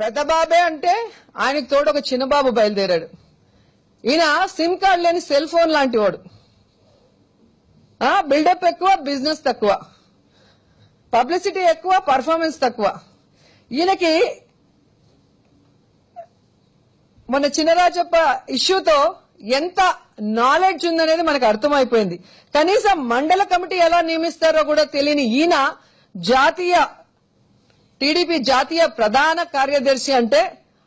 పెద్ద బాబే అంటే ఆయనకు తోడు ఒక చిన్న బాబు బయలుదేరాడు. ఈయన సిమ్ కార్డు లేని సెల్ ఫోన్ లాంటి వాడు. బిల్డప్ ఎక్కువ, బిజినెస్ తక్కువ, పబ్లిసిటీ ఎక్కువ, పర్ఫార్మెన్స్ తక్కువ. ఈయనకి మన చినరాజప్ప ఇష్యూతో ఎంత నాలెడ్జ్ ఉందనేది మనకు అర్థమైపోయింది. కనీసం మండల కమిటీ ఎలా నియమిస్తారో కూడా తెలియని ఈయన టీడీపీ జాతీయ ప్రధాన కార్యదర్శి అంటే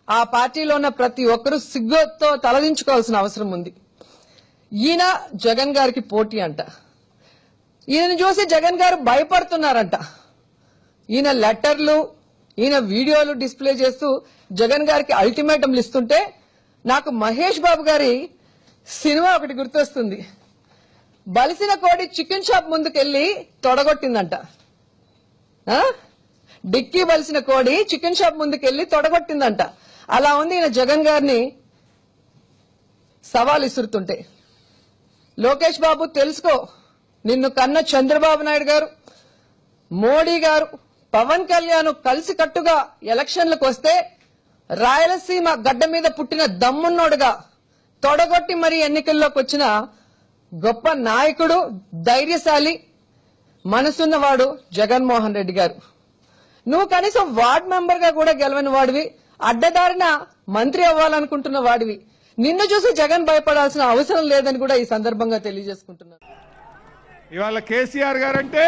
ఆ పార్టీలో ఉన్న ప్రతి ఒక్కరూ సిగ్గుతో తలదించుకోవాల్సిన అవసరం ఉంది. ఈయన జగన్ గారికి పోటీ అంట. ఈయనను చూసి జగన్ గారు భయపడుతున్నారంట. ఈయన లెటర్లు, ఈయన వీడియోలు డిస్ప్లే చేస్తూ జగన్ గారికి అల్టిమేటంలు ఇస్తుంటే నాకు మహేష్ బాబు గారి సినిమా ఒకటి గుర్తొస్తుంది. బలిసిన కోడి చికెన్ షాప్ ముందుకెళ్లి తొడగొట్టిందంట. డిక్కీ బలిసిన కోడి చికెన్ షాప్ ముందుకెళ్లి తొడగొట్టిందంట. అలా ఉంది ఈయన జగన్ గారిని సవాల్ ఇసురుతుంటే. లోకేష్ బాబు తెలుసుకో, నిన్ను కన్న చంద్రబాబు నాయుడు గారు, మోడీ గారు, పవన్ కళ్యాణ్ కలిసికట్టుగా ఎలక్షన్లకు వస్తే రాయలసీమ గడ్డ మీద పుట్టిన దమ్మున్నోడుగా తొడగొట్టి మరీ ఎన్నికల్లోకి వచ్చిన గొప్ప నాయకుడు, ధైర్యశాలి, మనసున్నవాడు జగన్మోహన్ రెడ్డి గారు. నువ్వు కనీసం వార్డ్ మెంబర్ గా కూడా గెలవని వాడివి, అడ్డదారిన మంత్రి అవ్వాలనుకుంటున్న వాడివి. నిన్ను చూసి జగన్ భయపడాల్సిన అవసరం లేదని కూడా ఈ సందర్భంగా తెలియజేసుకుంటున్నాను. ఇవాళ కేసీఆర్ గారు అంటే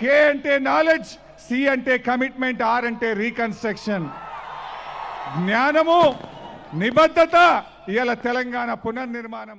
కే అంటే నాలెడ్జ్, సి అంటే కమిట్మెంట్, ఆర్ అంటే రీకన్స్ట్రక్షన్. జ్ఞానము, నిబద్ధత ఇవాళ తెలంగాణ పునర్నిర్మాణం.